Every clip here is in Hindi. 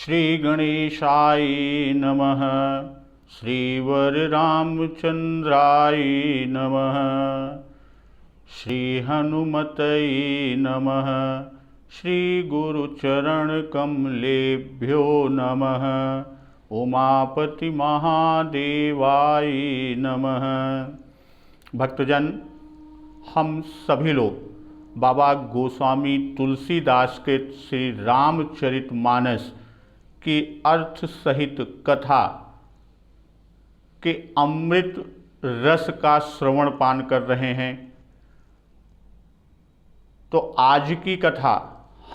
श्री गणेशाय नमः। श्री वररामचंद्राय नमः। श्री हनुमतये नमः। श्री गुरुचरणकमलेभ्यो नमः। उमापति महादेवाय नमः। भक्तजन, हम सभी लोग बाबा गोस्वामी तुलसीदास के श्री रामचरितमानस की अर्थ सहित कथा के अमृत रस का श्रवण पान कर रहे हैं। तो आज की कथा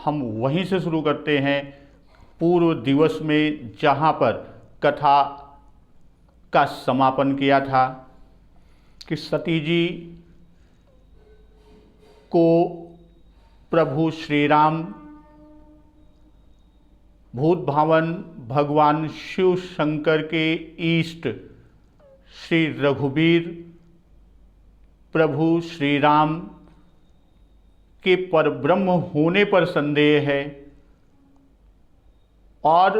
हम वहीं से शुरू करते हैं, पूर्व दिवस में जहाँ पर कथा का समापन किया था कि सती जी को प्रभु श्री राम भूत भावन भगवान शिव शंकर के ईष्ट श्री रघुवीर प्रभु श्री राम के परब्रह्म होने पर संदेह है और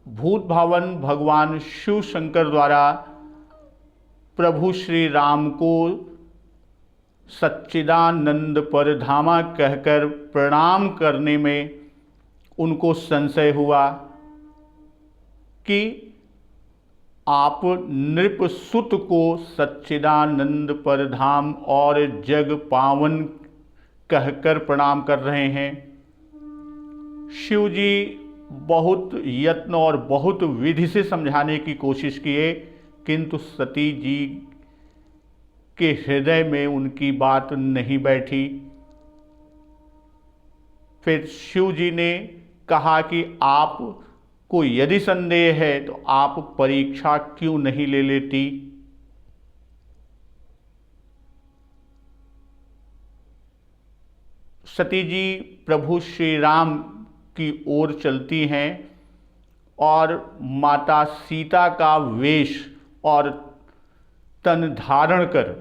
भूत भावन भगवान शिव शंकर द्वारा प्रभु श्री राम को सच्चिदानंद परधामा कहकर प्रणाम करने में उनको संशय हुआ कि आप नृपसुत को सच्चिदानंद परधाम और जग पावन कहकर प्रणाम कर रहे हैं। शिव जी बहुत यत्न और बहुत विधि से समझाने की कोशिश किए, किंतु सती जी के हृदय में उनकी बात नहीं बैठी। फिर शिव जी ने कहा कि आपको यदि संदेह है तो आप परीक्षा क्यों नहीं ले लेती। सती जी प्रभु श्री राम की ओर चलती हैं और माता सीता का वेश और तन धारण कर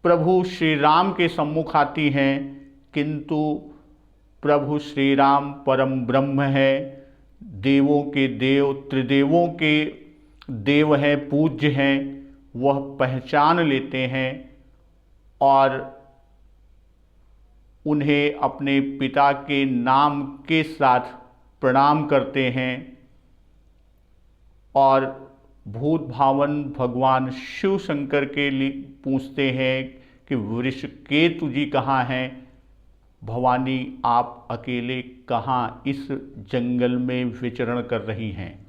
प्रभु श्री राम के सम्मुख आती हैं, किंतु प्रभु श्री राम परम ब्रह्म है, देवों के देव त्रिदेवों के देव हैं, पूज्य हैं। वह पहचान लेते हैं और उन्हें अपने पिता के नाम के साथ प्रणाम करते हैं और भूत भावन भगवान शिव शंकर के लिए पूछते हैं कि वृषकेतु जी कहाँ हैं। भवानी, आप अकेले कहाँ इस जंगल में विचरण कर रही हैं।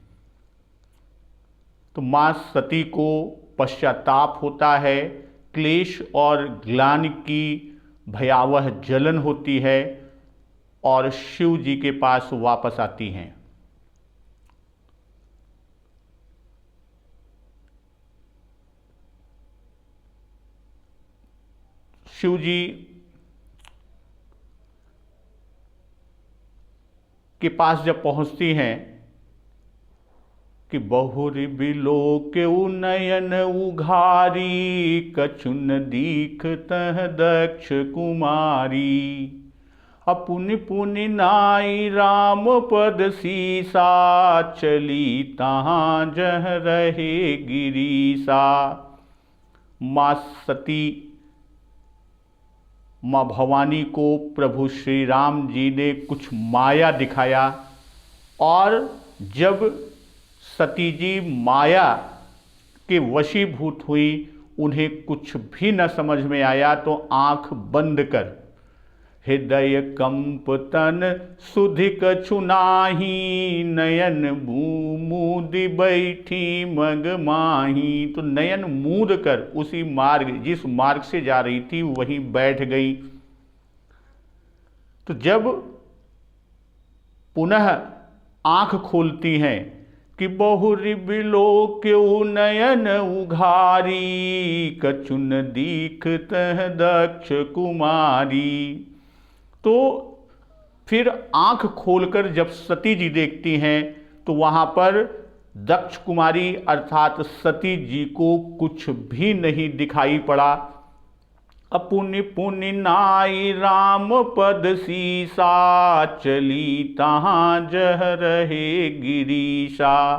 तो माँ सती को पश्चाताप होता है, क्लेश और ग्लानि की भयावह जलन होती है और शिव जी के पास वापस आती हैं। शिव जी के पास जब पहुंचती हैं कि बहुरि बिलोक्यउ नयन उघारी, कछुन दीखतह दक्ष कुमारी। अपुनि पुनि नाई राम पद सीसा, चली तहाँ जह रहे गिरीसा। माँ सती माँ भवानी को प्रभु श्री राम जी ने कुछ माया दिखाया और जब सती जी माया के वशीभूत हुई, उन्हें कुछ भी न समझ में आया तो आंख बंद कर हृदय कंप तन सुधि कछु नाही, नयन मूदि बैठी मग माही। तो नयन मूद कर उसी मार्ग, जिस मार्ग से जा रही थी वहीं बैठ गई। तो जब पुनः आंख खोलती हैं कि बहुरि बिलोक्यउ नयन उघारी, कछुन दीखतह दक्ष कुमारी। तो फिर आंख खोलकर जब सती जी देखती हैं तो वहाँ पर दक्ष कुमारी अर्थात सती जी को कुछ भी नहीं दिखाई पड़ा। अपुनि पुनि नाई राम पद सीसा, चली तहाँ जह रहे गिरीशा।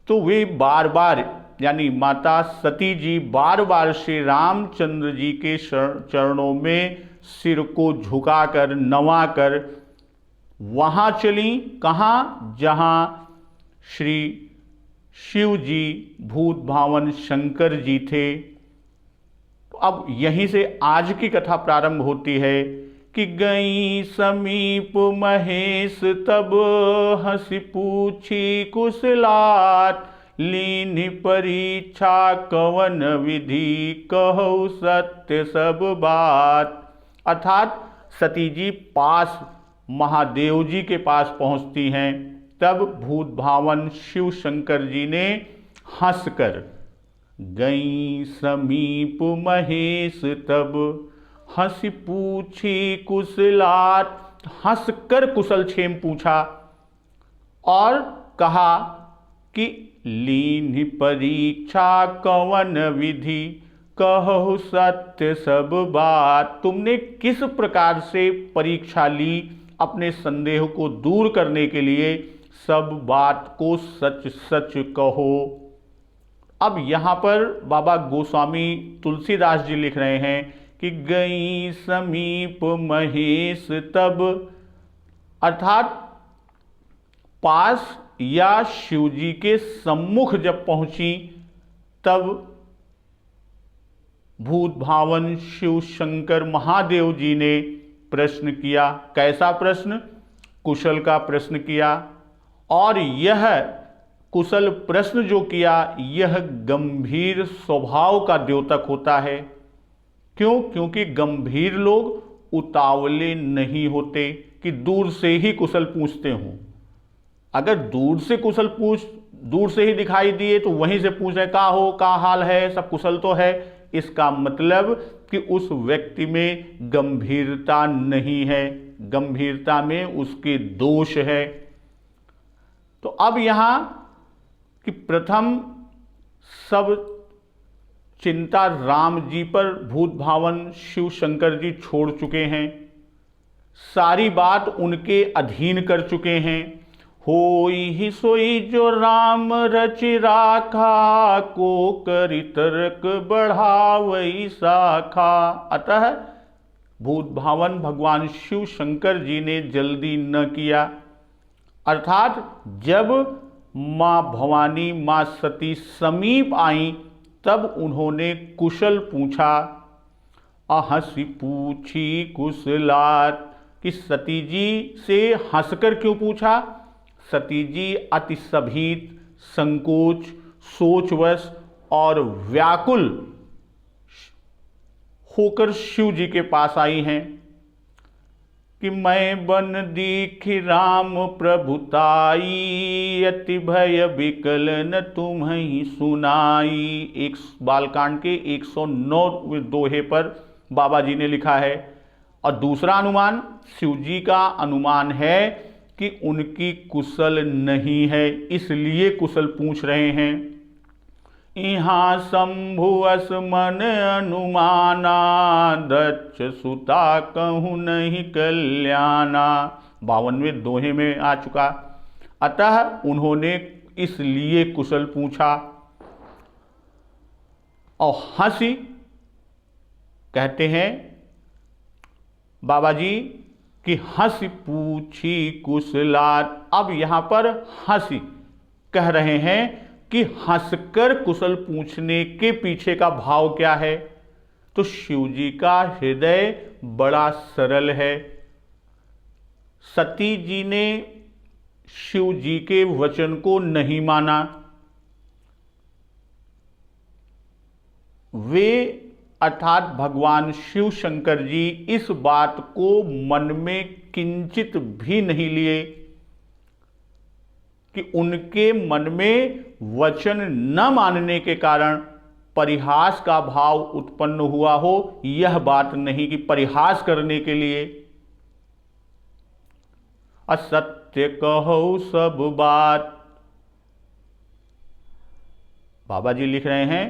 तो वे बार बार, यानी माता सती जी बार बार श्री रामचंद्र जी के चरणों में सिर को झुकाकर नवाकर वहाँ चली। कहाँ? जहाँ श्री शिव जी भूत भावन शंकर जी थे। तो अब यहीं से आज की कथा प्रारंभ होती है कि गई समीप महेश तब, हंसी पूछी कुशलात, लीन परीक्षा कवन विधि, कहु सत्य सब बात। अर्थात सती जी पास महादेव जी के पास पहुंचती हैं। तब भूत भावन शिव शंकर जी ने हंसकर, गई समीप महेश तब, हंसी पूछी कुशलात, हंसकर कुशल क्षेम पूछा और कहा कि लीन परीक्षा कवन विधि, कहु सत्य सब बात। तुमने किस प्रकार से परीक्षा ली अपने संदेह को दूर करने के लिए, सब बात को सच सच कहो। अब यहाँ पर बाबा गोस्वामी तुलसीदास जी लिख रहे हैं कि गई समीप महेश तब, अर्थात पास या शिवजी के सम्मुख जब पहुंची तब भूत भावन शिव शंकर महादेव जी ने प्रश्न किया। कैसा प्रश्न? कुशल का प्रश्न किया। और यह कुशल प्रश्न जो किया, यह गंभीर स्वभाव का द्योतक होता है। क्यों? क्योंकि गंभीर लोग उतावले नहीं होते कि दूर से ही कुशल पूछते हों। अगर दूर से कुशल दूर से ही दिखाई दिए तो वहीं से पूछ रहे, का हो, का हाल है, सब कुशल तो है, इसका मतलब कि उस व्यक्ति में गंभीरता नहीं है, गंभीरता में उसके दोष है। तो अब यहां कि प्रथम सब चिंता राम जी पर भूत भावन शिव शंकर जी छोड़ चुके हैं, सारी बात उनके अधीन कर चुके हैं। होई ही सोई जो राम रचि राखा, को करि तर्क बढ़ावई शाखा। अतः भूत भावन भगवान शिव शंकर जी ने जल्दी न किया। अर्थात जब माँ भवानी माँ सती समीप आई तब उन्होंने कुशल पूछा। हंसी पूछी कुशलात, कि सती जी से हंसकर क्यों पूछा? सती जी अति सभीत, संकोच, सोचवश और व्याकुल होकर शिव जी के पास आई हैं कि मैं बन दीखि राम प्रभुताई, अति भय विकल न तुम्हें सुनाई। एक बालकांड के 109 दोहे पर बाबा जी ने लिखा है। और दूसरा अनुमान शिव जी का अनुमान है कि उनकी कुशल नहीं है, इसलिए कुशल पूछ रहे हैं। यहाँ शंभु असमन अनुमाना, दक्ष सुता कहूँ नहीं कल्याणा। 52वें दोहे में आ चुका। अतः उन्होंने इसलिए कुशल पूछा। और हंसी कहते हैं बाबा जी कि हंसी पूछी कुशलात। अब यहां पर हंसी कह रहे हैं कि हंसकर कुशल पूछने के पीछे का भाव क्या है? तो शिव जी का हृदय बड़ा सरल है। सती जी ने शिव जी के वचन को नहीं माना। वे अर्थात भगवान शिव शंकर जी इस बात को मन में किंचित भी नहीं लिए कि उनके मन में वचन न मानने के कारण परिहास का भाव उत्पन्न हुआ हो। यह बात नहीं कि परिहास करने के लिए। असत्य कहो सब बात। बाबा जी लिख रहे हैं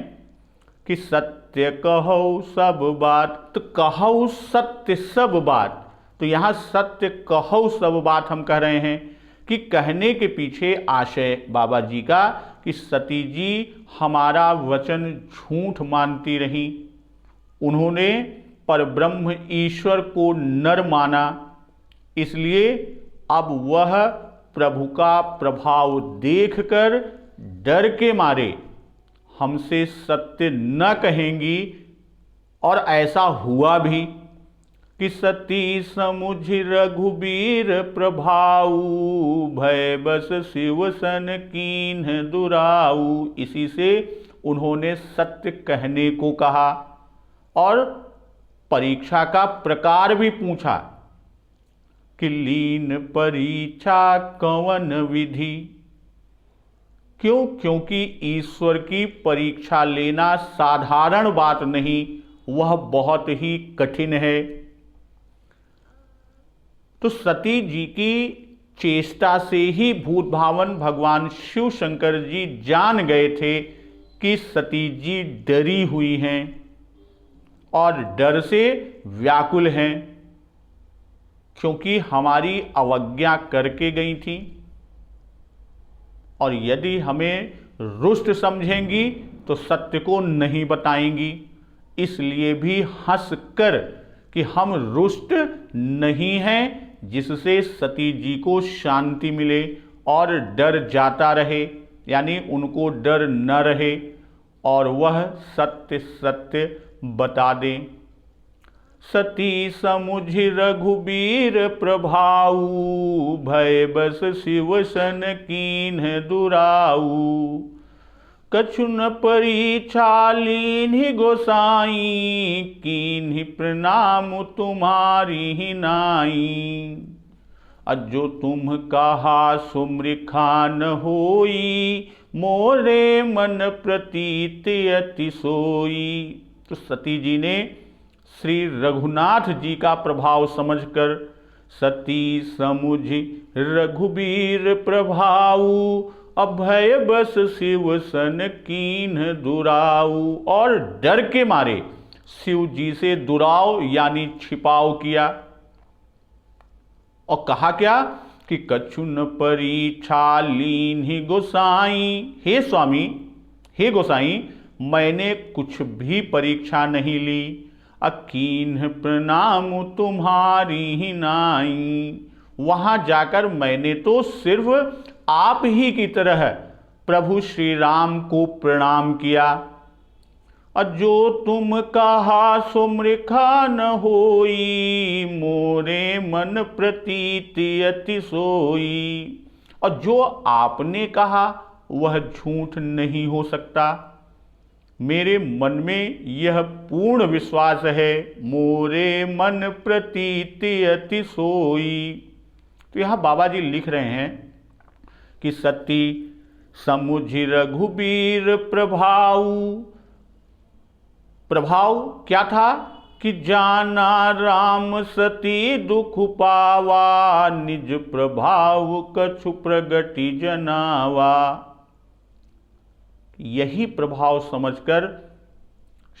कि सत्य कहो सब बात। तो कहो सत्य सब बात, तो यहाँ सत्य कहो सब बात हम कह रहे हैं कि कहने के पीछे आशय बाबा जी का कि सती जी हमारा वचन झूठ मानती रही। उन्होंने परब्रह्म ईश्वर को नर माना, इसलिए अब वह प्रभु का प्रभाव देखकर डर के मारे हमसे सत्य न कहेंगी। और ऐसा हुआ भी कि सती समुझ रघुबीर प्रभाऊ, भय बस शिव सन कीन्ह दुराऊ। इसी से उन्होंने सत्य कहने को कहा और परीक्षा का प्रकार भी पूछा कि लीन परीक्षा कवन विधि। क्यों? क्योंकि ईश्वर की परीक्षा लेना साधारण बात नहीं, वह बहुत ही कठिन है। तो सती जी की चेष्टा से ही भूत भावन भगवान शिव शंकर जी जान गए थे कि सती जी डरी हुई हैं और डर से व्याकुल हैं, क्योंकि हमारी अवज्ञा करके गई थी। और यदि हमें रुष्ट समझेंगी तो सत्य को नहीं बताएंगी, इसलिए भी हंसकर कि हम रुष्ट नहीं हैं, जिससे सती जी को शांति मिले और डर जाता रहे, यानी उनको डर न रहे और वह सत्य सत्य बता दें। सती समुझ रघुबीर प्रभाऊ, भय बस शिव सन कीन्ह दुराऊ। कछु न परीक्षा लीन्हि गोसाई, कीन्हि प्रणाम तुम्हारी ही नाई। अजो तुम कहा सुमृखा न होई, मोरे मन प्रतीत अति सोई। तो सती जी ने श्री रघुनाथ जी का प्रभाव समझकर सती समुझ रघुबीर प्रभाऊ, अभय बस शिव सन कीन्ह दुराऊ। और डर के मारे शिव जी से दुराव यानी छिपाव किया और कहा क्या कि कछु न परीक्षा लीन्हि गोसाई। हे स्वामी, हे गोसाई, मैंने कुछ भी परीक्षा नहीं ली, अकीन्ह प्रणाम तुम्हारी ही नाई। वहां जाकर मैंने तो सिर्फ आप ही की तरह प्रभु श्री राम को प्रणाम किया। अजो तुम कहा सुमृखा न होई, मोरे मन प्रतीत अति सोई। और जो आपने कहा वह झूठ नहीं हो सकता, मेरे मन में यह पूर्ण विश्वास है। मोरे मन प्रतीत अति सोई। तो यहाँ बाबा जी लिख रहे हैं कि सती समुझ रघुबीर प्रभाऊ। प्रभाव क्या था कि जाना राम सती दुख पावा, निज प्रभाव कछु प्रगति जनावा। यही प्रभाव समझकर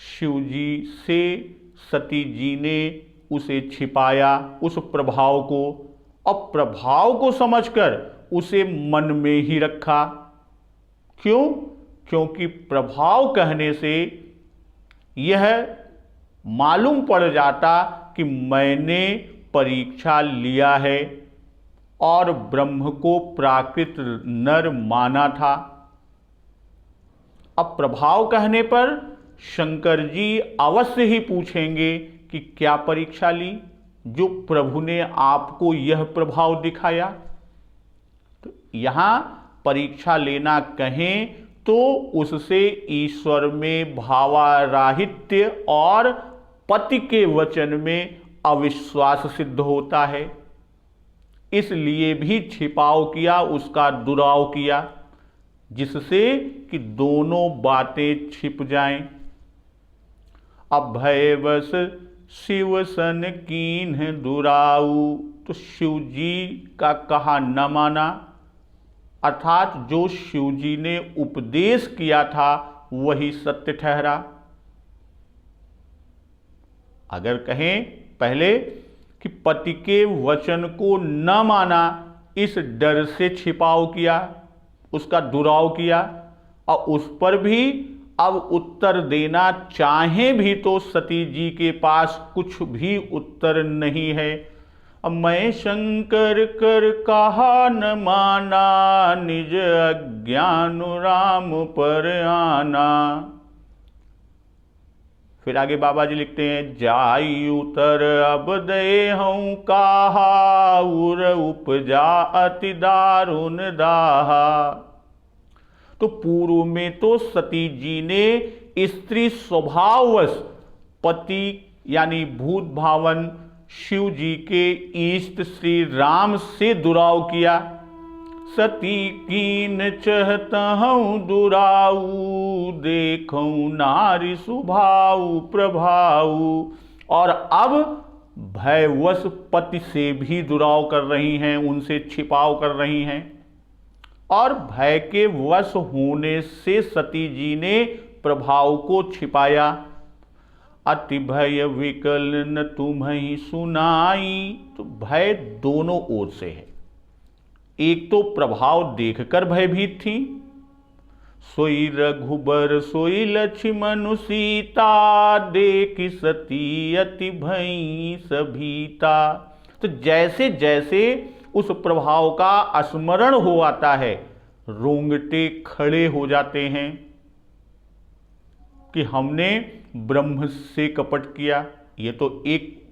शिव जी से सती जी ने उसे छिपाया, उस प्रभाव को, और प्रभाव को समझकर उसे मन में ही रखा। क्यों? क्योंकि प्रभाव कहने से यह मालूम पड़ जाता कि मैंने परीक्षा लिया है और ब्रह्म को प्राकृत नर माना था। अब प्रभाव कहने पर शंकर जी अवश्य ही पूछेंगे कि क्या परीक्षा ली जो प्रभु ने आपको यह प्रभाव दिखाया। तो यहां परीक्षा लेना कहें तो उससे ईश्वर में भावाराहित्य और पति के वचन में अविश्वास सिद्ध होता है। इसलिए भी छिपाव किया, उसका दुराव किया, जिससे कि दोनों बातें छिप जाएं। अभय बस शिव सन कीन्ह दुराऊ। तो शिव जी का कहा न माना, अर्थात जो शिव जी ने उपदेश किया था वही सत्य ठहरा। अगर कहें पहले कि पति के वचन को न माना, इस डर से छिपाव किया, उसका दुराव किया, और उस पर भी अब उत्तर देना चाहें भी तो सती जी के पास कुछ भी उत्तर नहीं है। अब मैं शंकर कर कहा न माना, निज अज्ञान राम पर आना। फिर आगे बाबा जी लिखते हैं, जाई उतर अब दे हूं कहा, उर उपजा अति दारुण दाहा। तो पूर्व में तो सती जी ने स्त्री स्वभाववश पति यानी भूत भावन शिव जी के इष्ट श्री राम से दुराव किया। सती कीन चहता हूं दुराऊ, देखूं नारी सुभाऊ प्रभाऊ। और अब भयवश पति से भी दुराव कर रही हैं, उनसे छिपाव कर रही हैं। और भय के वश होने से सती जी ने प्रभाव को छिपाया। अति भय विकल न तुम्हें सुनाई। तो भय दोनों ओर से है। एक तो प्रभाव देखकर भयभीत थी, सोई रघुबर सोई लक्ष्मण सीता, देख सती अति भई सभीता। तो जैसे जैसे उस प्रभाव का स्मरण हो आता है, रोंगटे खड़े हो जाते हैं कि हमने ब्रह्म से कपट किया। ये तो एक,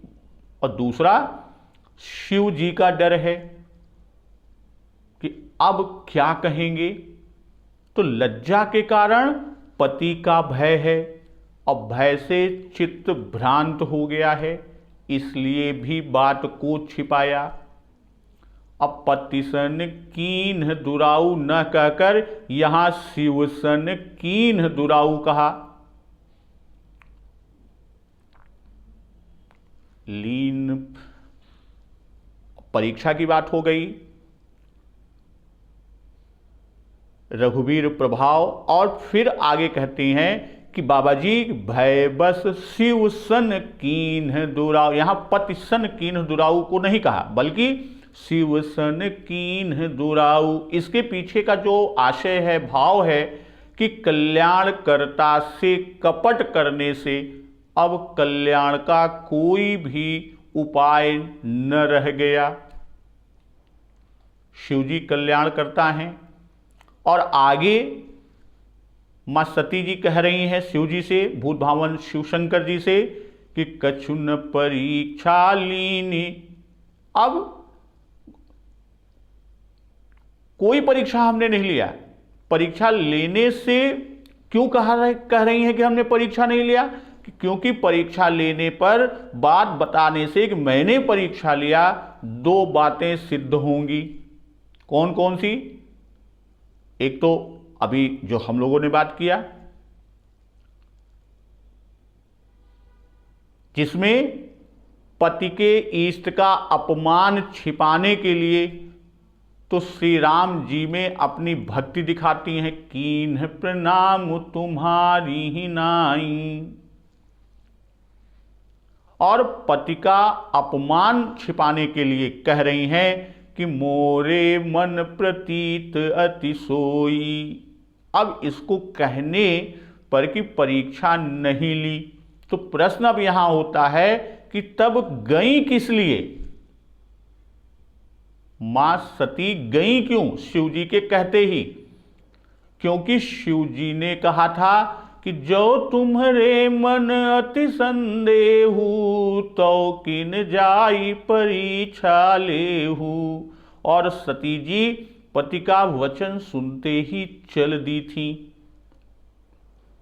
और दूसरा शिव जी का डर है कि अब क्या कहेंगे। तो लज्जा के कारण पति का भय है, और भय से चित्त भ्रांत हो गया है, इसलिए भी बात को छिपाया। अब पति सन कीन्ह दुराऊ न कहकर यहां शिव सन कीन्ह दुराऊ कहा। लीन परीक्षा की बात हो गई, रघुवीर प्रभाव। और फिर आगे कहते हैं कि बाबा जी भय बस शिव सन कीन्ह दुराऊ। यहां पति सन कीन्ह दुराऊ को नहीं कहा, बल्कि शिव सन कीन्ह दुराऊ। इसके पीछे का जो आशय है, भाव है कि कल्याणकर्ता से कपट करने से अब कल्याण का कोई भी उपाय न रह गया। शिव जी कल्याण करता हैं। और आगे मां सती जी कह रही हैं शिव जी से, भूत भावन शिव शंकर जी से, कि कछु न परीक्षा लीनी। अब कोई परीक्षा हमने नहीं लिया। परीक्षा लेने से क्यों कह रही हैं कि हमने परीक्षा नहीं लिया? क्योंकि परीक्षा लेने पर बात बताने से कि मैंने परीक्षा लिया, दो बातें सिद्ध होंगी। कौन कौन सी? एक तो अभी जो हम लोगों ने बात किया, जिसमें पति के इष्ट का अपमान छिपाने के लिए तो श्री राम जी में अपनी भक्ति दिखाती हैं, कीन्ह प्रणाम तुम्हारी ही नाई। और पति का अपमान छिपाने के लिए कह रही हैं कि मोरे मन प्रतीत अति सोई। अब इसको कहने पर कि परीक्षा नहीं ली, तो प्रश्न अब यहां होता है कि तब गई किस लिए? मां सती गई क्यों शिव जी के कहते ही? क्योंकि शिव जी ने कहा था कि जो तुम्हारे मन अति संदेहु, तो किन जाई परीक्षा लेहू। और सती जी पति का वचन सुनते ही चल दी थी।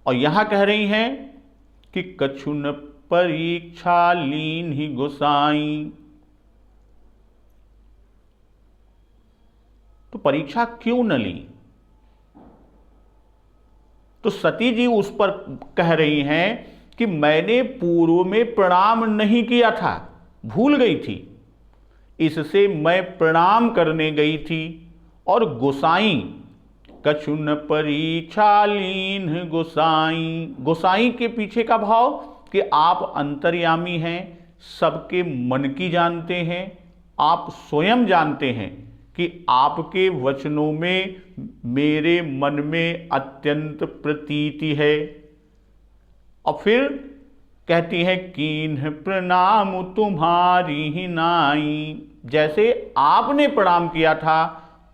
और यहां कह रही हैं कि कछु न परीक्षा लीन ही गोसाई। तो परीक्षा क्यों न ली? तो सती जी उस पर कह रही हैं कि मैंने पूर्व में प्रणाम नहीं किया था, भूल गई थी, इससे मैं प्रणाम करने गई थी। और गोसाई, कछु न परीक्षा लीन गोसाई। गोसाई के पीछे का भाव कि आप अंतर्यामी हैं, सबके मन की जानते हैं। आप स्वयं जानते हैं कि आपके वचनों में मेरे मन में अत्यंत प्रतीति है। और फिर कहती है कीन्ह प्रणाम तुम्हारी ही नाई। जैसे आपने प्रणाम किया था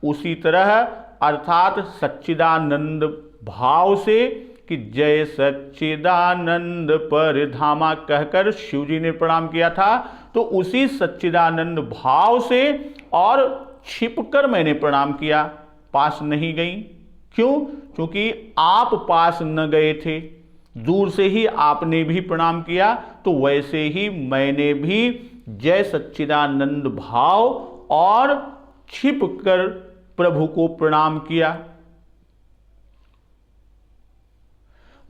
उसी तरह, अर्थात सच्चिदानंद भाव से कि जय सच्चिदानंद पर धामा कहकर शिव जी ने प्रणाम किया था, तो उसी सच्चिदानंद भाव से और छिपकर मैंने प्रणाम किया, पास नहीं गई। क्यों? क्योंकि आप पास न गए थे, दूर से ही आपने भी प्रणाम किया, तो वैसे ही मैंने भी जय सच्चिदानंद भाव और छिपकर प्रभु को प्रणाम किया।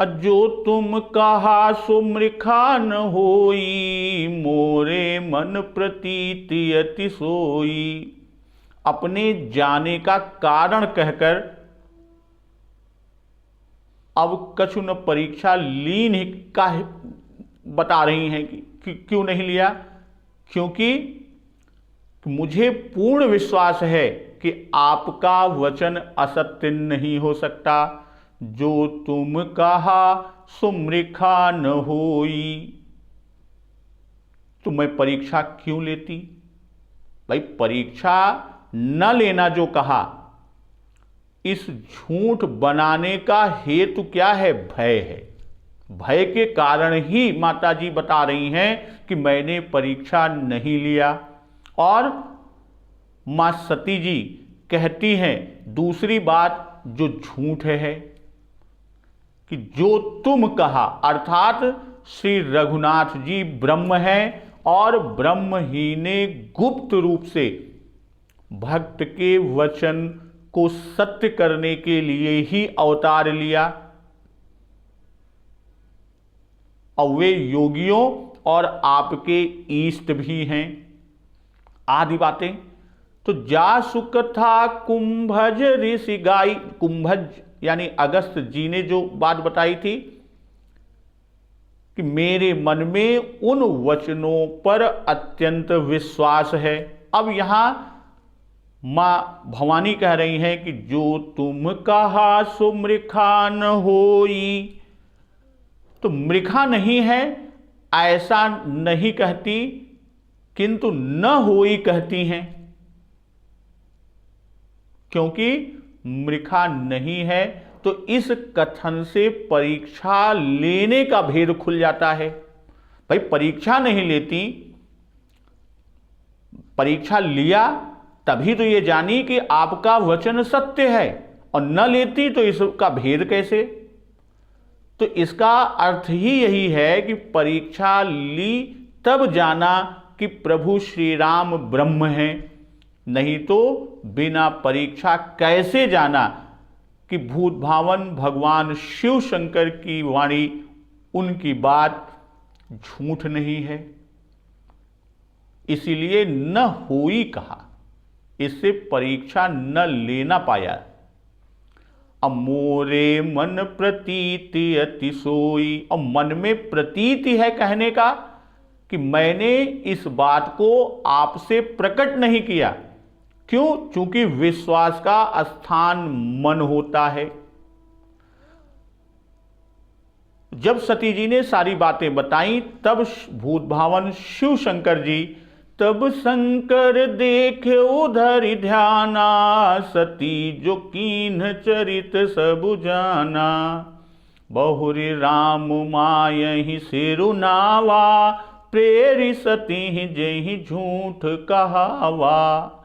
जो तुम कहा सो मृखा न होई, मोरे मन प्रतीति अति सोई। अपने जाने का कारण कहकर अब कछु न परीक्षा लीन ही का बता रही हैं कि क्यों नहीं लिया। क्योंकि मुझे पूर्ण विश्वास है कि आपका वचन असत्य नहीं हो सकता। जो तुम कहा सो मृखा न होई, तो मैं परीक्षा क्यों लेती? भाई परीक्षा न लेना जो कहा, इस झूठ बनाने का हेतु क्या है? भय है। भय के कारण ही माता जी बता रही हैं कि मैंने परीक्षा नहीं लिया। और मां सती जी कहती हैं दूसरी बात जो झूठ है कि जो तुम कहा, अर्थात श्री रघुनाथ जी ब्रह्म हैं और ब्रह्म ही ने गुप्त रूप से भक्त के वचन को सत्य करने के लिए ही अवतार लिया। और वे योगियों और आपके इष्ट भी हैं। आदि बातें तो जा सुख था कुंभज ऋषि गाई। कुंभज यानी अगस्त जी ने जो बात बताई थी कि मेरे मन में उन वचनों पर अत्यंत विश्वास है। अब यहां मां भवानी कह रही हैं कि जो तुम कहा सो मृखा न होई, तो मृखा नहीं है ऐसा नहीं कहती, किंतु न होई कहती हैं। क्योंकि मृखा नहीं है तो इस कथन से परीक्षा लेने का भेद खुल जाता है। भाई परीक्षा नहीं लेती, परीक्षा लिया तभी तो ये जानी कि आपका वचन सत्य है, और न लेती तो इसका भेद कैसे? तो इसका अर्थ ही यही है कि परीक्षा ली तब जाना कि प्रभु श्री राम ब्रह्म हैं, नहीं तो बिना परीक्षा कैसे जाना कि भूत भावन भगवान शिव शंकर की वाणी, उनकी बात झूठ नहीं है। इसीलिए न होई कहा, इससे परीक्षा न लेना पाया। अमोरे मन प्रतीति अति सोई, और मन में प्रतीति है कहने का कि मैंने इस बात को आपसे प्रकट नहीं किया। क्यों? क्योंकि विश्वास का स्थान मन होता है। जब सती जी ने सारी बातें बताई तब भूत भावन शिव शंकर जी, तब शंकर देखे उधर ध्याना, सती जो कीन्ह चरित सब जाना। बहुरी राम मायहि सिरुनावा, प्रेरि सती जेहि झूठ कहावा।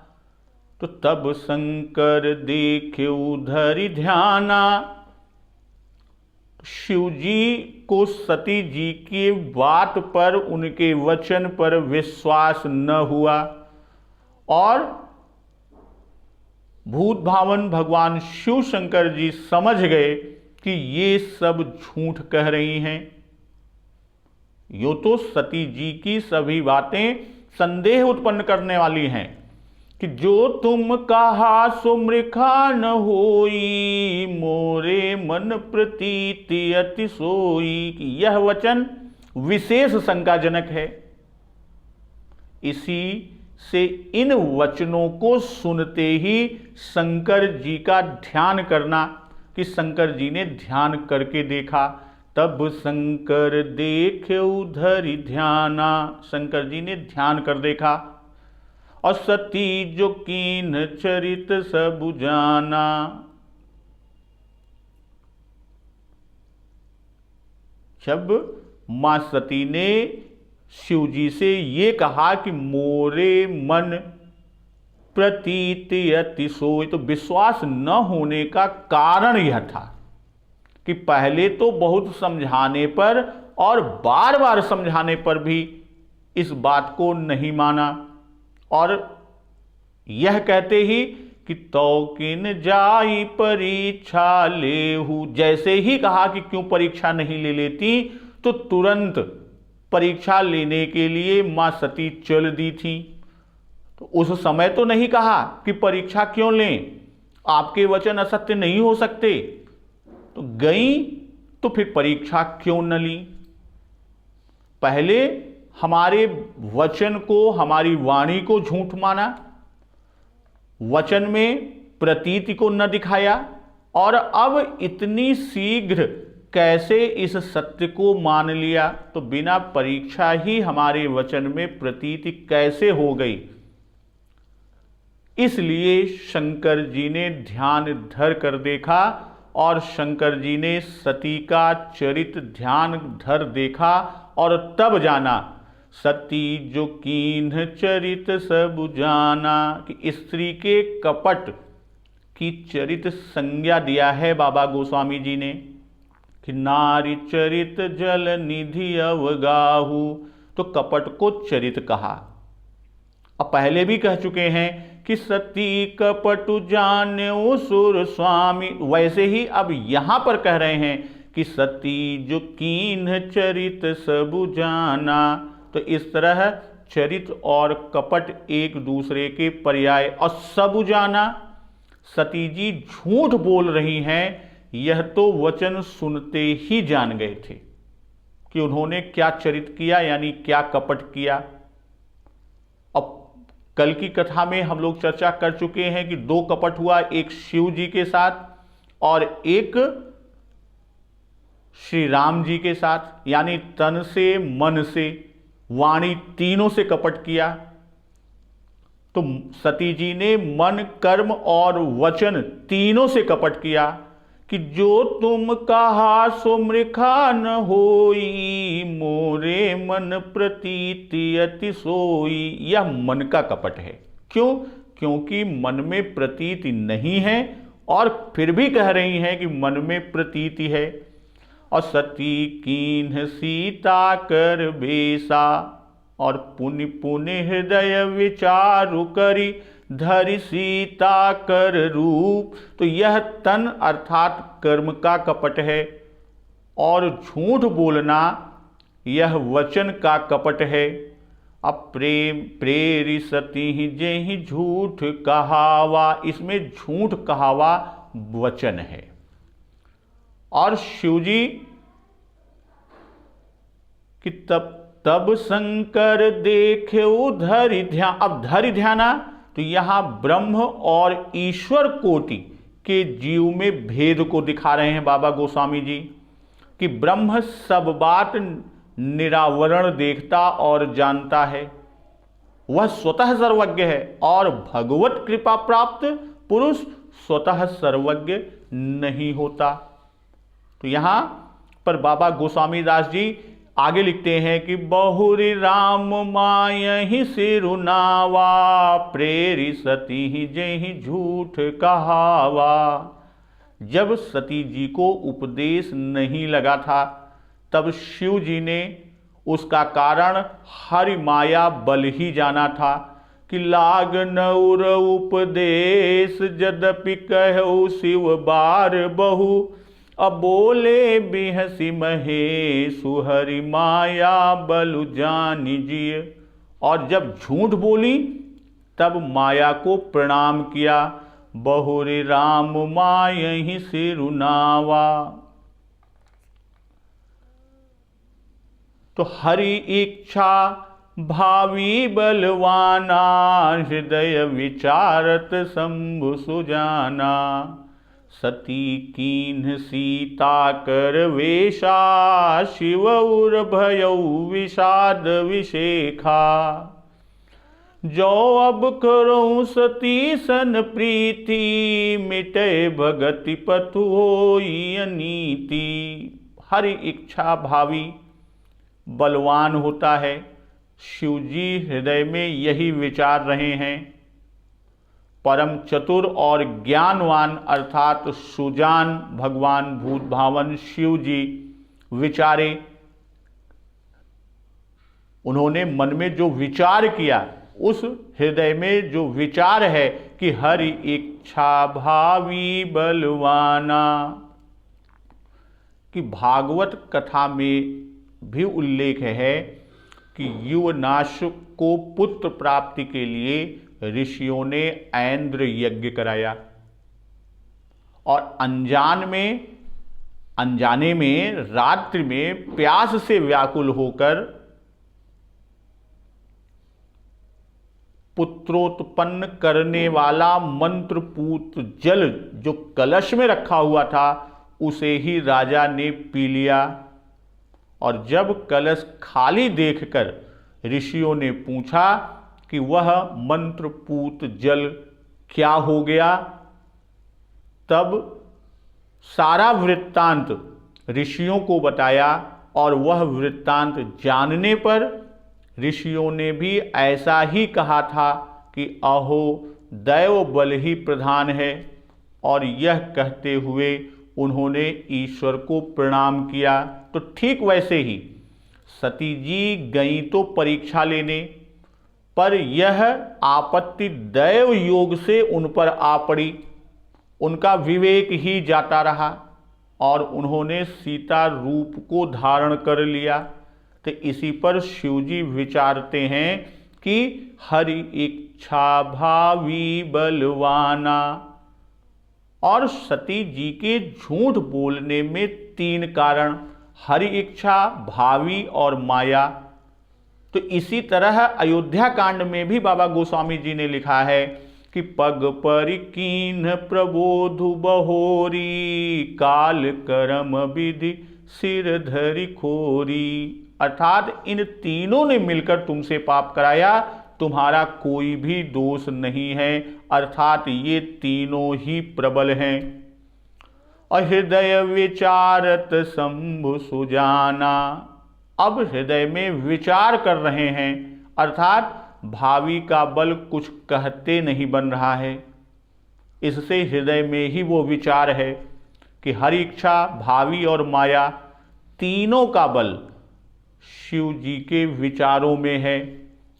तो तब शंकर देखे उधर ध्याना, शिव जी को सती जी की बात पर, उनके वचन पर विश्वास न हुआ, और भूत भावन भगवान शिव शंकर जी समझ गए कि ये सब झूठ कह रही हैं। यो तो सती जी की सभी बातें संदेह उत्पन्न करने वाली हैं कि जो तुम कहा सो मृखा न होई, मोरे मन प्रतीति अति सोई। कि यह वचन विशेष शंकाजनक है। इसी से इन वचनों को सुनते ही शंकर जी का ध्यान करना, कि शंकर जी ने ध्यान करके देखा। तब शंकर देखे उधर ध्याना, शंकर जी ने ध्यान कर देखा। और सती जो कीन चरित सब जाना, जब मां सती ने शिव जी से ये कहा कि मोरे मन प्रतीत अति सोई, तो विश्वास न होने का कारण यह था कि पहले तो बहुत समझाने पर और बार बार समझाने पर भी इस बात को नहीं माना, और यह कहते ही कि तौकिन जाई परीक्षा लेहू, जैसे ही कहा कि क्यों परीक्षा नहीं ले लेती, तो तुरंत परीक्षा लेने के लिए मां सती चल दी थी। तो उस समय तो नहीं कहा कि परीक्षा क्यों लें, आपके वचन असत्य नहीं हो सकते। तो गई तो फिर परीक्षा क्यों न ली। पहले हमारे वचन को, हमारी वाणी को झूठ माना, वचन में प्रतीति को न दिखाया, और अब इतनी शीघ्र कैसे इस सत्य को मान लिया। तो बिना परीक्षा ही हमारे वचन में प्रतीति कैसे हो गई। इसलिए शंकर जी ने ध्यान धर कर देखा, और शंकर जी ने सती का चरित ध्यान धर देखा, और तब जाना सती जो कीन्ह चरित सब जाना, कि स्त्री के कपट की चरित संज्ञा दिया है बाबा गोस्वामी जी ने, कि नारी चरित जल निधि अवगाहु, तो कपट को चरित कहा। अब पहले भी कह चुके हैं कि सती कपटु जाने सुर स्वामी, वैसे ही अब यहां पर कह रहे हैं कि सती जो कीन्ह चरित सब जाना। तो इस तरह चरित और कपट एक दूसरे के पर्याय। और सब जाना, सती जी झूठ बोल रही हैं, यह तो वचन सुनते ही जान गए थे कि उन्होंने क्या चरित किया, यानी क्या कपट किया। अब कल की कथा में हम लोग चर्चा कर चुके हैं कि दो कपट हुआ, एक शिव जी के साथ और एक श्री राम जी के साथ, यानी तन से, मन से, वाणी, तीनों से कपट किया। तो सती जी ने मन, कर्म और वचन तीनों से कपट किया कि जो तुम कहा सो मृखा न होई, मोरे मन प्रतीति अति सोई। यह मन का कपट है। क्यों? क्योंकि मन में प्रतीति नहीं है, और फिर भी कह रही हैं कि मन में प्रतीति है। और सती कीन्ह सीता कर बेसा, और पुनि पुनि हृदय विचारु करी, धरि सीता कर रूप। तो यह तन अर्थात कर्म का कपट है, और झूठ बोलना यह वचन का कपट है। अब प्रेम प्रेरि सती जेहि झूठ कहावा, इसमें झूठ कहावा वचन है। और शिवजी कि तब शंकर देखे धरि ध्यान। अब धरि ध्याना, तो यहां ब्रह्म और ईश्वर कोटि के जीव में भेद को दिखा रहे हैं बाबा गोस्वामी जी, कि ब्रह्म सब बात निरावरण देखता और जानता है, वह स्वतः सर्वज्ञ है, और भगवत कृपा प्राप्त पुरुष स्वतः सर्वज्ञ नहीं होता। तो यहां पर बाबा गोस्वामी दास जी आगे लिखते हैं कि बहुरी राम मायहि सिरुनावा, प्रेरि सती जेहि झूठ कहावा। जब सती जी को उपदेश नहीं लगा था, तब शिव जी ने उसका कारण हरि माया बल ही जाना था, कि लाग नौर उपदेश जदपि कहु शिव बार बहु, अब बोले बिहसी महेशु हरि माया बलु जानिजिए। और जब झूठ बोली तब माया को प्रणाम किया, बहुरी राम मायहि सिरुनावा। तो हरि इच्छा भावी बलवाना, हृदय विचारत शंभु सुजाना। सती कीन्ह सीता कर वेशा, शिव उर भयउ विषाद विशेखा। जो अब करो सती सन प्रीति, मिटे भगति पथु होई अनीति। हरि इच्छा भावी बलवान होता है। शिव जी हृदय में यही विचार रहे हैं। परम चतुर और ज्ञानवान अर्थात सुजान भगवान भूत भावन शिव जी विचारे। उन्होंने मन में जो विचार किया, उस हृदय में जो विचार है कि हरि इच्छा भावी बलवाना, कि भागवत कथा में भी उल्लेख है कि युवनाश को पुत्र प्राप्ति के लिए ऋषियों ने ऐन्द्र यज्ञ कराया और अनजाने में रात्रि में प्यास से व्याकुल होकर पुत्रोत्पन्न करने वाला मंत्रपूत जल जो कलश में रखा हुआ था उसे ही राजा ने पी लिया। और जब कलश खाली देखकर ऋषियों ने पूछा कि वह मंत्रपूत जल क्या हो गया, तब सारा वृत्तांत ऋषियों को बताया और वह वृत्तांत जानने पर ऋषियों ने भी ऐसा ही कहा था कि अहो दैव बल ही प्रधान है। और यह कहते हुए उन्होंने ईश्वर को प्रणाम किया। तो ठीक वैसे ही सती जी गई तो परीक्षा लेने, पर यह आपत्ति दैव योग से उन पर आ पड़ी। उनका विवेक ही जाता रहा और उन्होंने सीता रूप को धारण कर लिया। तो इसी पर शिवजी विचारते हैं कि हरि इच्छा भावी बलवाना। और सती जी के झूठ बोलने में तीन कारण, हरि इच्छा, भावी और माया। तो इसी तरह अयोध्या कांड में भी बाबा गोस्वामी जी ने लिखा है कि पग पर कीन्ह प्रबोधु बहोरी, काल कर्म विधि सिर धरि खोरी। अर्थात इन तीनों ने मिलकर तुमसे पाप कराया, तुम्हारा कोई भी दोष नहीं है। अर्थात ये तीनों ही प्रबल हैं। हृदय विचारत शंभु सुजाना। अब हृदय में विचार कर रहे हैं, अर्थात भावी का बल कुछ कहते नहीं बन रहा है। इससे हृदय में ही वो विचार है कि हरि इच्छा, भावी और माया तीनों का बल शिव जी के विचारों में है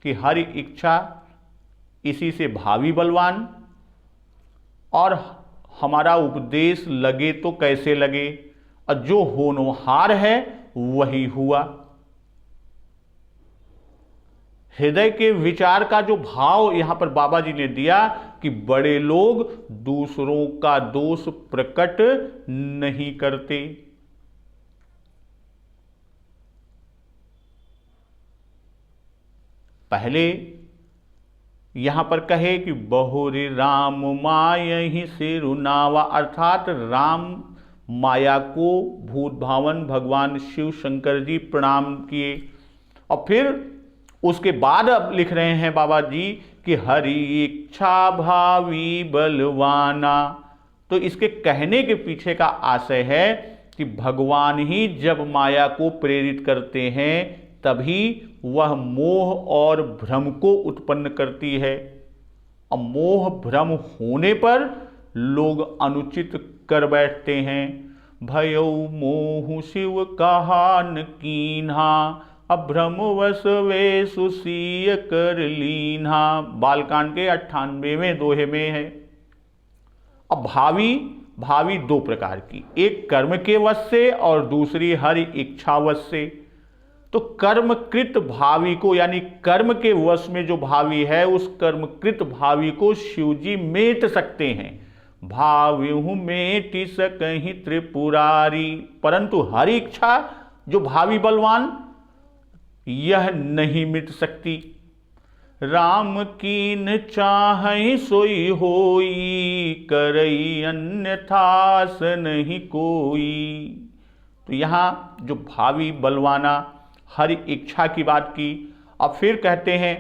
कि हरि इच्छा, इसी से भावी बलवान, और हमारा उपदेश लगे तो कैसे लगे, और जो होनहार है वही हुआ। हृदय के विचार का जो भाव यहां पर बाबा जी ने दिया कि बड़े लोग दूसरों का दोष प्रकट नहीं करते। पहले यहां पर कहे कि बहुरी राम मायहि सिरुनावा, अर्थात राम माया को भूत भावन भगवान शिव शंकर जी प्रणाम किए। और फिर उसके बाद अब लिख रहे हैं बाबा जी कि हरि इच्छा भावी बलवाना। तो इसके कहने के पीछे का आशय है कि भगवान ही जब माया को प्रेरित करते हैं तभी वह मोह और भ्रम को उत्पन्न करती है। अब मोह भ्रम होने पर लोग अनुचित कर बैठते हैं। भयो मोह शिव कहा न कीन्हा, अभ्रम वश वे सुसीय कर लीन्हा। बालकांड के 98वें दोहे में है। अब भावी दो प्रकार की, एक कर्म के वश से और दूसरी हरि इच्छा वश से। तो कर्मकृत भावी को, यानी कर्म के वश में जो भावी है, उस कर्मकृत भावी को शिवजी मेट सकते हैं। भाव्यु मेटि सकहि त्रिपुरारी। परंतु हरि इच्छा जो भावी बलवान, यह नहीं मिट सकती। राम कीन चाहै सोई होई, करई अन्यथास नहीं कोई। तो यहाँ जो भावी बलवाना हर इच्छा की बात की। अब फिर कहते हैं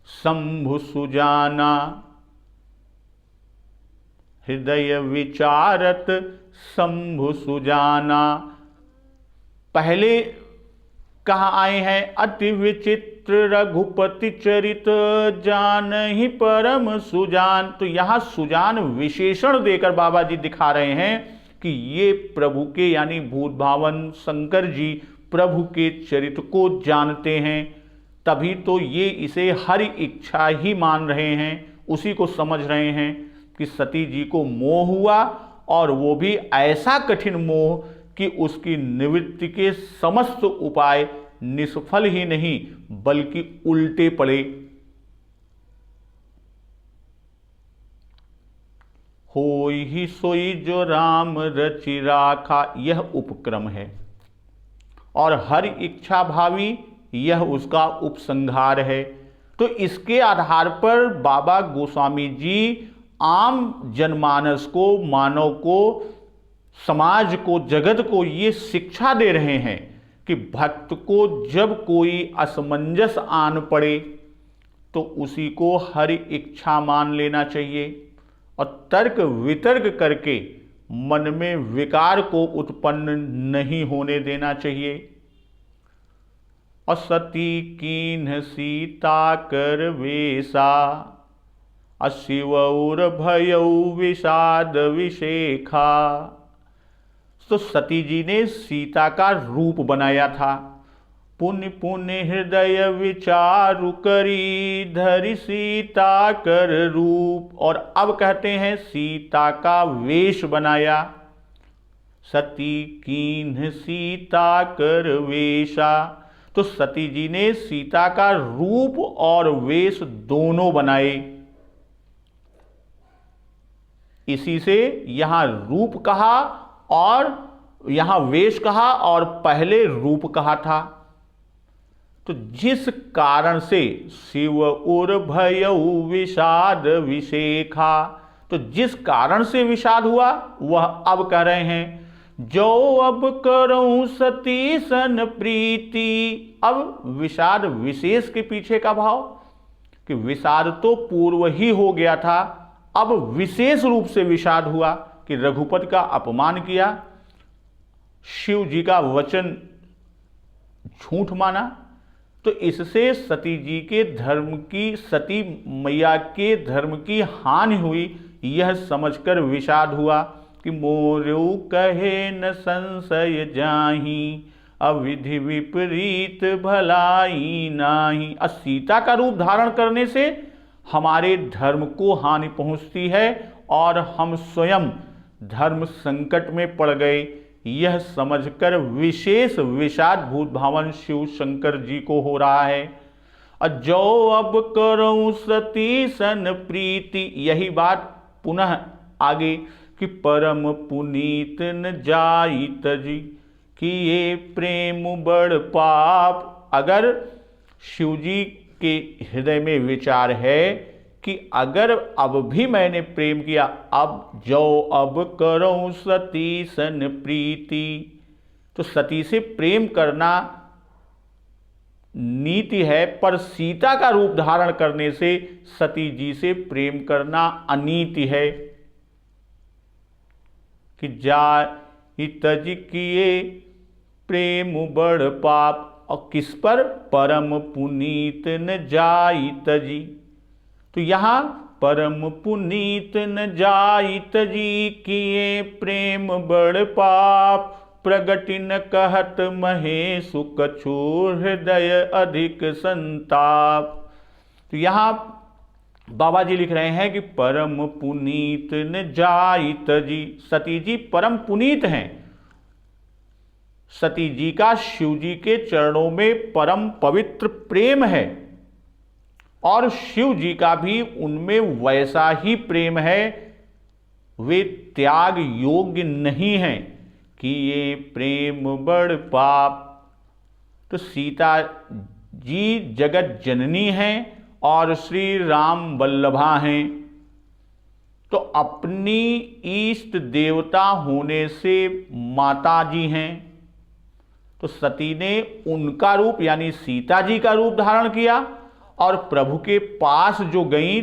शंभु सुजाना, हृदय विचारत शंभु सुजाना। पहले कहाँ आए हैं, अति विचित्र रघुपति चरित, जानहि परम सुजान। तो यहाँ सुजान विशेषण देकर बाबा जी दिखा रहे हैं कि ये प्रभु के यानी भूत भावन शंकर जी प्रभु के चरित्र को जानते हैं, तभी तो ये इसे हर इच्छा ही मान रहे हैं, उसी को समझ रहे हैं कि सती जी को मोह हुआ, और वो भी ऐसा कठिन मोह कि उसकी निवृत्ति के समस्त उपाय निष्फल ही नहीं बल्कि उल्टे पड़े। होई ही सोई जो राम रचि राखा, यह उपक्रम है, और हर इच्छा भावी यह उसका उपसंहार है। तो इसके आधार पर बाबा गोस्वामी जी आम जनमानस को, मानव को, समाज को, जगत को ये शिक्षा दे रहे हैं कि भक्त को जब कोई असमंजस आन पड़े तो उसी को हर इच्छा मान लेना चाहिए, और तर्क वितर्क करके मन में विकार को उत्पन्न नहीं होने देना चाहिए। और सती कीन्ह सीता कर वेसा, अशिवौर भयौ विषाद विशेखा। तो सती जी ने सीता का रूप बनाया था। पुण्य पुण्य हृदय विचारु करी, धरि सीता कर रूप। और अब कहते हैं सीता का वेश बनाया। सती कीन्ह सीता कर वेशा। तो सती जी ने सीता का रूप और वेश दोनों बनाए। इसी से यहां रूप कहा और यहां वेश कहा, और पहले रूप कहा था। तो जिस कारण से शिव उर भयउ विषाद विशेखा, तो जिस कारण से विषाद हुआ वह अब कह रहे हैं। जो अब करूं सती सन प्रीति। अब विषाद विशेष के पीछे का भाव कि विषाद तो पूर्व ही हो गया था, अब विशेष रूप से विषाद हुआ कि रघुपति का अपमान किया, शिव जी का वचन झूठ माना। तो इससे सती जी के धर्म की, सती मैया के धर्म की हानि हुई, यह समझकर विषाद हुआ कि मोरु कहे न संशय जाहि, अविधि विपरीत भलाई नाही। सीता का रूप धारण करने से हमारे धर्म को हानि पहुंचती है और हम स्वयं धर्म संकट में पड़ गए, यह समझकर विशेष विषाद भूत भावन शिव शंकर जी को हो रहा है। जो अब करूं सती सन प्रीति, यही बात पुनः आगे कि परम पुनीत न जाई तजी, कि ये प्रेम बड़ पाप। अगर शिवजी के हृदय में विचार है कि अगर अब भी मैंने प्रेम किया, अब जो अब करूं सती सन प्रीति, तो सती से प्रेम करना नीति है, पर सीता का रूप धारण करने से सती जी से प्रेम करना अनीति है। कि जाई तज किए प्रेम बड़ पाप, और किस पर, परम पुनीत न जाई तजी। तो यहाँ परम पुनीत न जाई तजी, किए प्रेम बड़ पाप, प्रगति न कहत महेशु कछु, हृदय अधिक संताप। तो यहाँ बाबा जी लिख रहे हैं कि परम पुनीत न जाई तजी, सती जी परम पुनीत हैं। सती जी का शिव जी के चरणों में परम पवित्र प्रेम है, और शिव जी का भी उनमें वैसा ही प्रेम है। वे त्याग योग्य नहीं हैं कि ये प्रेम बड़ पाप। तो सीता जी जगत जननी हैं और श्री राम वल्लभा हैं। तो अपनी इष्ट देवता होने से माता जी हैं, तो सती ने उनका रूप यानी सीता जी का रूप धारण किया और प्रभु के पास जो गई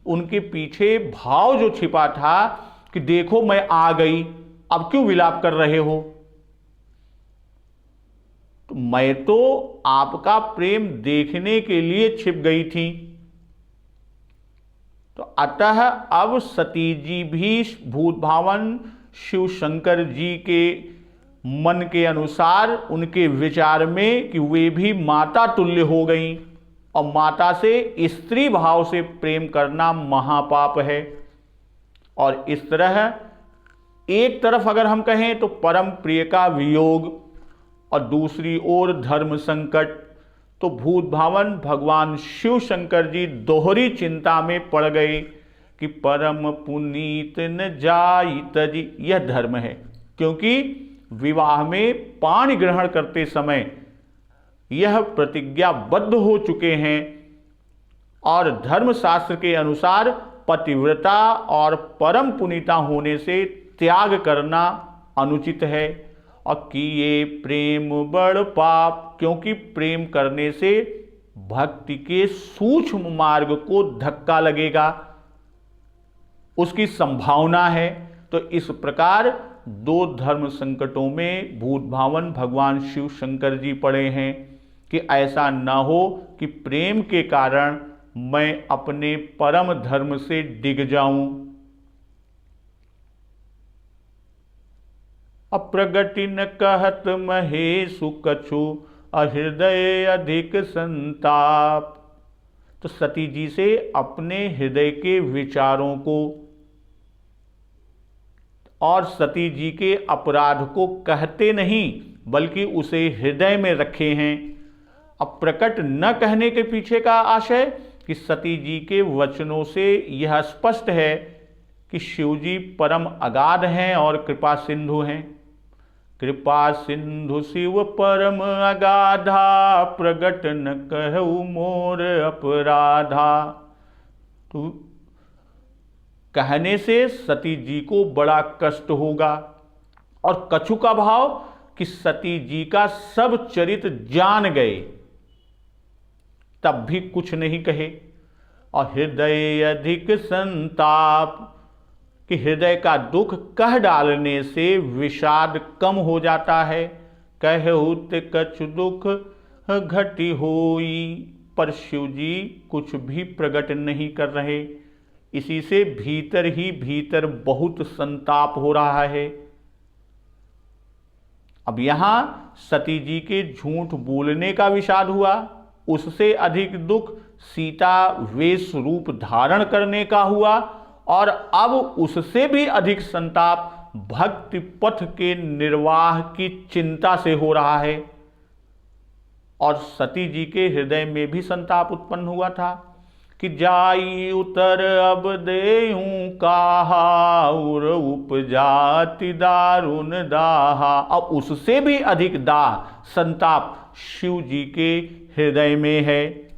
उनके पीछे भाव जो छिपा था कि देखो मैं आ गई, अब क्यों विलाप कर रहे हो, तो मैं तो आपका प्रेम देखने के लिए छिप गई थी। तो अतः अब सती जी भी भूत भावन शिव शंकर जी के मन के अनुसार उनके विचार में कि वे भी माता तुल्य हो गई और माता से स्त्री भाव से प्रेम करना महापाप है। और इस तरह एक तरफ अगर हम कहें तो परम प्रिय का वियोग और दूसरी ओर धर्म संकट, तो भूत भावन भगवान शिव शंकर जी दोहरी चिंता में पड़ गए कि परम पुनीत न जाई तजी, यह धर्म है। क्योंकि विवाह में पाणी ग्रहण करते समय यह प्रतिज्ञाबद्ध हो चुके हैं और धर्मशास्त्र के अनुसार पतिव्रता और परम पुनीता होने से त्याग करना अनुचित है। और किए प्रेम बड़ पाप, क्योंकि प्रेम करने से भक्ति के सूक्ष्म मार्ग को धक्का लगेगा, उसकी संभावना है। तो इस प्रकार दो धर्म संकटों में भूत भावन भगवान शिव शंकर जी पड़े हैं कि ऐसा न हो कि प्रेम के कारण मैं अपने परम धर्म से डिग जाऊं। अप्रगति न कहत महेशु कछु, अहृदय अधिक संताप। तो सती जी से अपने हृदय के विचारों को और सती जी के अपराध को कहते नहीं बल्कि उसे हृदय में रखे हैं। अब प्रकट न कहने के पीछे का आशय कि सती जी के वचनों से यह स्पष्ट है कि शिव जी परम अगाध हैं और कृपा सिंधु हैं। कृपा सिंधु शिव परम अगाधा, प्रगट न कहु मोर अपराधा। तो कहने से सती जी को बड़ा कष्ट होगा। और कछु का भाव कि सती जी का सब चरित्र जान गए तब भी कुछ नहीं कहे। और हृदय अधिक संताप कि हृदय का दुख कह डालने से विषाद कम हो जाता है। कहउत कछु दुख घटी होई, पर शिव जी कुछ भी प्रकट नहीं कर रहे। इसी से भीतर ही भीतर बहुत संताप हो रहा है। अब यहां सती जी के झूठ बोलने का विषाद हुआ, उससे अधिक दुख सीता वेश रूप धारण करने का हुआ और अब उससे भी अधिक संताप भक्ति पथ के निर्वाह की चिंता से हो रहा है। और सती जी के हृदय में भी संताप उत्पन्न हुआ था कि जाई उतर अब देहूं काहा, उर उपजाति दारुण दाहा। अब उससे भी अधिक दाह संताप शिव जी के हृदय में है।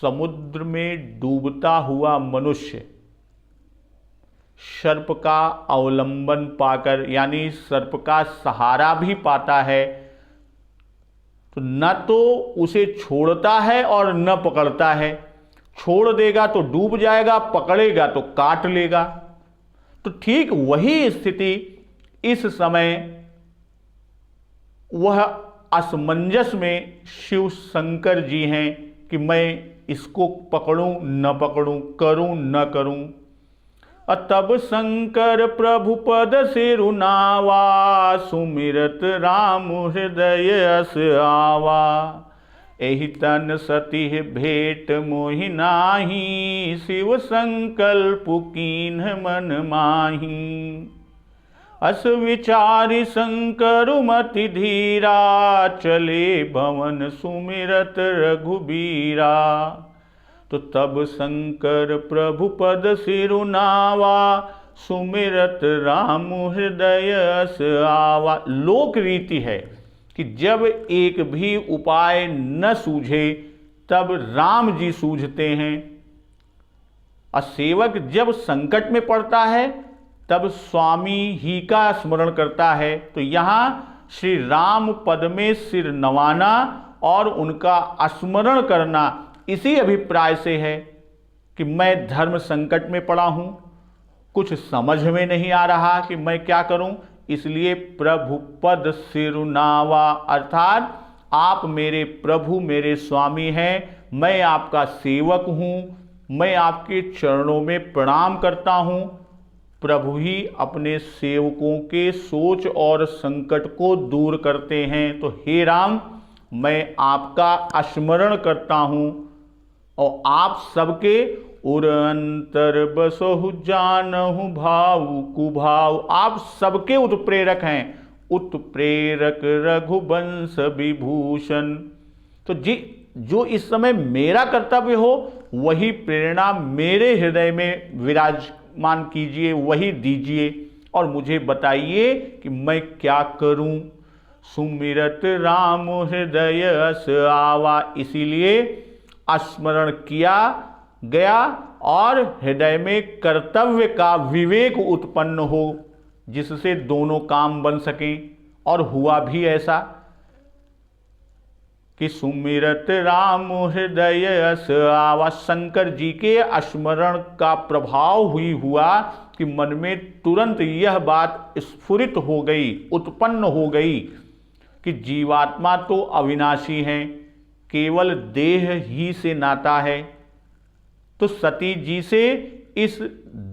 समुद्र में डूबता हुआ मनुष्य सर्प का अवलंबन पाकर यानी सर्प का सहारा भी पाता है, तो न तो उसे छोड़ता है और न पकड़ता है। छोड़ देगा तो डूब जाएगा, पकड़ेगा तो काट लेगा। तो ठीक वही स्थिति इस समय वह असमंजस में शिव शंकर जी हैं कि मैं इसको पकड़ूं न पकड़ूं, करूं न करूं। तब शंकर प्रभु पद सिरुनावा, सुमिरत राम हृदय अस आवा। एहि तन सती भेंट मोहि नाही, शिव संकल्प कीन्ह मन माही। अस विचारि शंकर मति धीरा, चले भवन सुमिरत रघुबीरा। तो तब शंकर प्रभु पद सिरुनावा, सुमिरत राम हृदय अस आवा। लोक रीति है कि जब एक भी उपाय न सूझे तब राम जी सूझते हैं, और सेवक जब संकट में पड़ता है तब स्वामी ही का स्मरण करता है। तो यहाँ श्री राम पद में सिर नवाना और उनका स्मरण करना इसी अभिप्राय से है कि मैं धर्म संकट में पड़ा हूँ, कुछ समझ में नहीं आ रहा कि मैं क्या करूँ, इसलिए प्रभु पद सिरुनावा, अर्थात आप मेरे प्रभु मेरे स्वामी हैं, मैं आपका सेवक हूँ, मैं आपके चरणों में प्रणाम करता हूँ। प्रभु ही अपने सेवकों के सोच और संकट को दूर करते हैं। तो हे राम, मैं आपका स्मरण करता हूँ और आप सबके उर अंतर बसहु जानहु भाव कुभाव, आप सबके उत्प्रेरक हैं, उत्प्रेरक रघुवंश विभूषण। तो जो इस समय मेरा कर्तव्य हो वही प्रेरणा मेरे हृदय में विराजमान कीजिए, वही दीजिए और मुझे बताइए कि मैं क्या करूं। सुमिरत राम हृदय अस आवा, इसीलिए स्मरण किया गया और हृदय में कर्तव्य का विवेक उत्पन्न हो, जिससे दोनों काम बन सकें। और हुआ भी ऐसा कि सुमिरत राम हृदय अस आवा, शंकर जी के स्मरण का प्रभाव हुआ कि मन में तुरंत यह बात स्फुरित हो गई, उत्पन्न हो गई कि जीवात्मा तो अविनाशी है, केवल देह ही से नाता है। तो सती जी से इस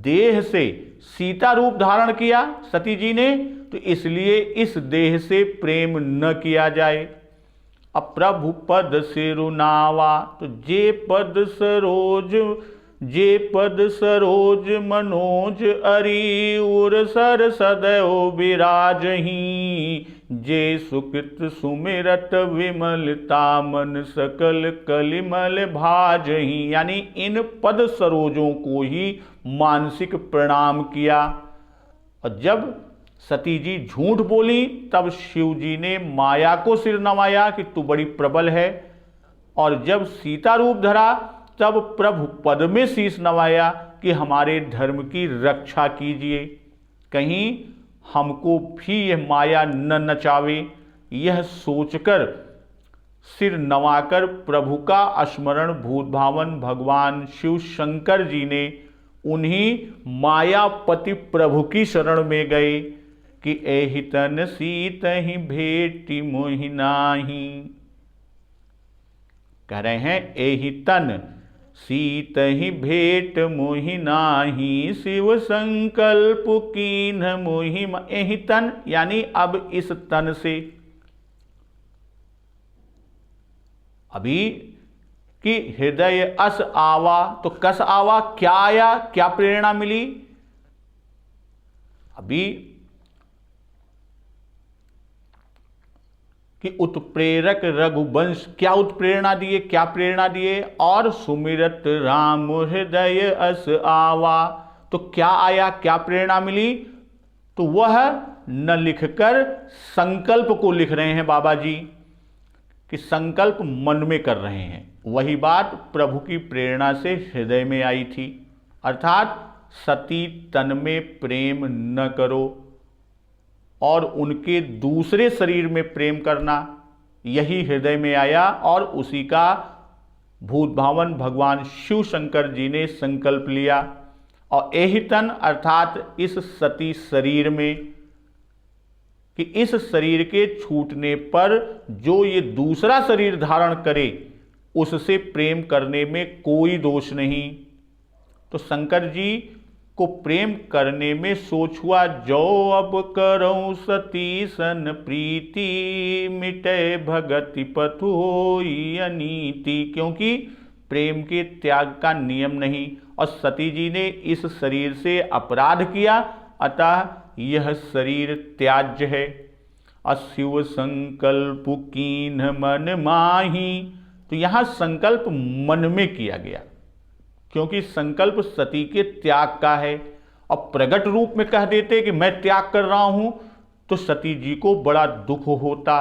देह से सीता रूप धारण किया सती जी ने, तो इसलिए इस देह से प्रेम न किया जाए। अब प्रभु पद सिरुनावा, तो जे पद सरोज मनोज अरि उर सर सदैव विराजही, जे सुकृत सुमिरत विमलता मन सकल कलिमल भाजही। यानी इन पद सरोजों को ही मानसिक प्रणाम किया। और जब सती जी झूठ बोली तब शिव जी ने माया को सिर नवाया कि तू बड़ी प्रबल है, और जब सीता रूप धरा तब प्रभु पद में शीश नवाया कि हमारे धर्म की रक्षा कीजिए, कहीं हमको भी यह माया न नचावे। यह सोचकर सिर नवाकर प्रभु का स्मरण भूतभावन भगवान शिव शंकर जी ने उन्हीं मायापति प्रभु की शरण में गए कि एहि तन सीत ही भेटी मोहि नाही। कह रहे हैं एहि तन सीत ही भेट मोहि नाही, शिव संकल्प कीन मोहि। एहि तन यानी अब इस तन से, अभी कि हृदय अस आवा, तो कस आवा, क्या आया, क्या प्रेरणा मिली। अभी कि उत्प्रेरक रघुवंश, क्या उत्प्रेरणा दिए, क्या प्रेरणा दिए। और सुमिरत राम हृदय अस आवा, तो क्या आया, क्या प्रेरणा मिली। तो वह न लिखकर संकल्प को लिख रहे हैं बाबा जी, कि संकल्प मन में कर रहे हैं। वही बात प्रभु की प्रेरणा से हृदय में आई थी, अर्थात सती तन में प्रेम न करो और उनके दूसरे शरीर में प्रेम करना, यही हृदय में आया। और उसी का भूतभावन भगवान शिव शंकर जी ने संकल्प लिया। और एहि तन अर्थात इस सती शरीर में, कि इस शरीर के छूटने पर जो ये दूसरा शरीर धारण करे उससे प्रेम करने में कोई दोष नहीं। तो शंकर जी को प्रेम करने में सोच हुआ, जो अब करऊं सती सन प्रीति, मिटे भगति पथु होई अनीति। क्योंकि प्रेम के त्याग का नियम नहीं, और सती जी ने इस शरीर से अपराध किया, अतः यह शरीर त्याज्य है। अशिव संकल्प कीन मन माही, तो यहाँ संकल्प मन में किया गया, क्योंकि संकल्प सती के त्याग का है। और प्रकट रूप में कह देते कि मैं त्याग कर रहा हूं, तो सती जी को बड़ा दुख होता।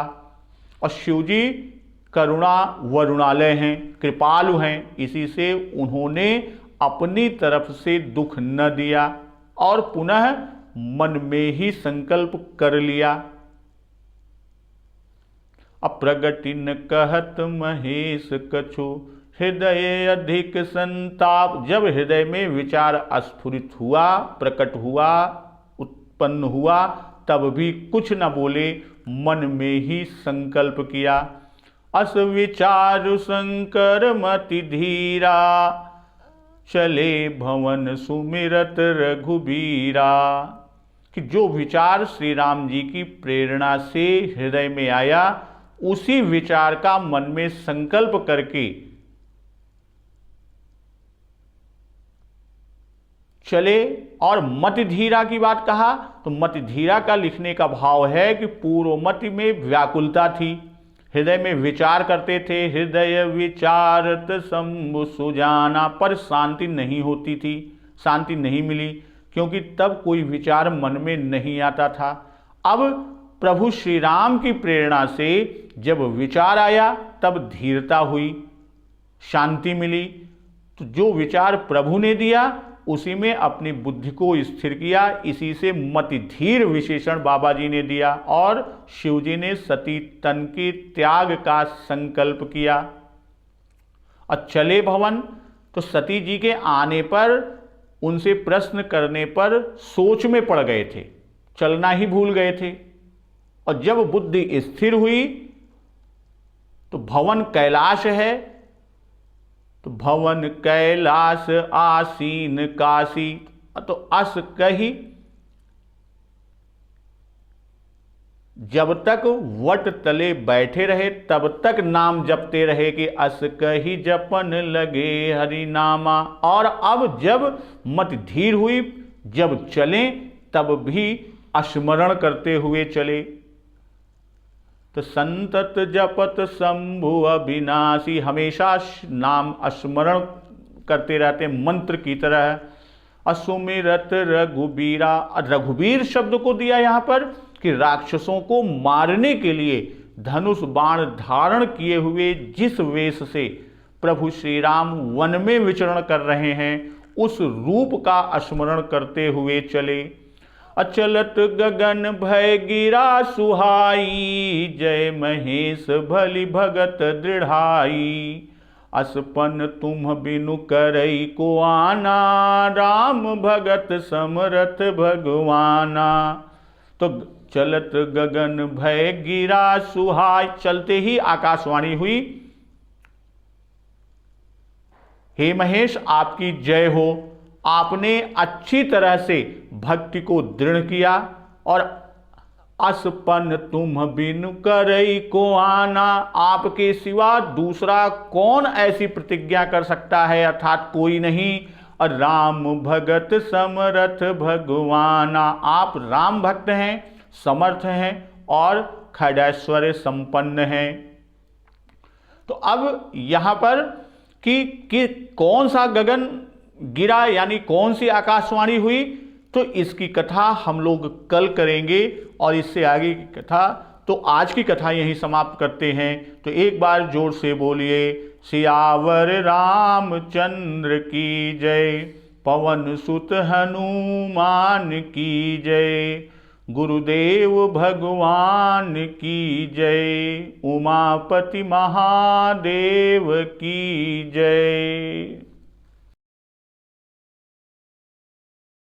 और शिव जी करुणा वरुणालय हैं, कृपालु हैं, इसी से उन्होंने अपनी तरफ से दुख न दिया और पुनः मन में ही संकल्प कर लिया। अप्रगति न कहत महेश कछु, हृदय अधिक संताप। जब हृदय में विचार अस्फुरित हुआ, प्रकट हुआ, उत्पन्न हुआ, तब भी कुछ न बोले, मन में ही संकल्प किया। अस विचार शंकर मति धीरा, चले भवन सुमिरत रघुबीरा। कि जो विचार श्री राम जी की प्रेरणा से हृदय में आया, उसी विचार का मन में संकल्प करके चले। और मति धीरा की बात कहा तो मति धीरा का लिखने का भाव है कि पूर्वमति में व्याकुलता थी, हृदय में विचार करते थे, हृदय विचारत शंभु सुजाना, पर शांति नहीं होती थी, शांति नहीं मिली, क्योंकि तब कोई विचार मन में नहीं आता था। अब प्रभु श्री राम की प्रेरणा से जब विचार आया, तब धीरता हुई, शांति मिली। तो जो विचार प्रभु ने दिया, उसी में अपनी बुद्धि को स्थिर किया, इसी से मति धीर विशेषण बाबा जी ने दिया। और शिव जी ने सती तन के त्याग का संकल्प किया और चले भवन। तो सती जी के आने पर, उनसे प्रश्न करने पर सोच में पड़ गए थे, चलना ही भूल गए थे। और जब बुद्धि स्थिर हुई तो भवन कैलाश है, तो भवन कैलाश आसीन काशी। तो अस कही, जब तक वट तले बैठे रहे तब तक नाम जपते रहे कि अस कही जपन लगे हरि नामा। और अब जब मत धीर हुई, जब चले, तब भी स्मरण करते हुए चले। तो संतत जपत शंभु अविनाशी, हमेशा नाम स्मरण करते रहते मंत्र की तरह। असुमिरत रघुबीरा, रघुबीर शब्द को दिया यहां पर कि राक्षसों को मारने के लिए धनुष बाण धारण किए हुए जिस वेश से प्रभु श्री राम वन में विचरण कर रहे हैं, उस रूप का स्मरण करते हुए चले। अचलत गगन भय गिरा सुहाई, जय महेश भली भगत दृढ़ाई। असपन तुम बिनु करई को आना, राम भगत समरथ भगवाना। तो चलत गगन भय गिरा सुहाई, चलते ही आकाशवाणी हुई, हे महेश आपकी जय हो। आपने अच्छी तरह से भक्ति को दृढ़ किया। और असपन तुम बिनु करई को आना, आपके सिवा दूसरा कौन ऐसी प्रतिज्ञा कर सकता है, अर्थात कोई नहीं। और राम भगत समरथ भगवाना, आप राम भक्त हैं, समर्थ हैं और खैडैश्वर्य संपन्न हैं। तो अब यहां पर कि कौन सा गगन गिरा, यानी कौन सी आकाशवाणी हुई, तो इसकी कथा हम लोग कल करेंगे। और इससे आगे की कथा, तो आज की कथा यहीं समाप्त करते हैं। तो एक बार जोर से बोलिए, सियावर रामचंद्र की जय, पवन सुत हनुमान की जय, गुरुदेव भगवान की जय, उमापति महादेव की जय।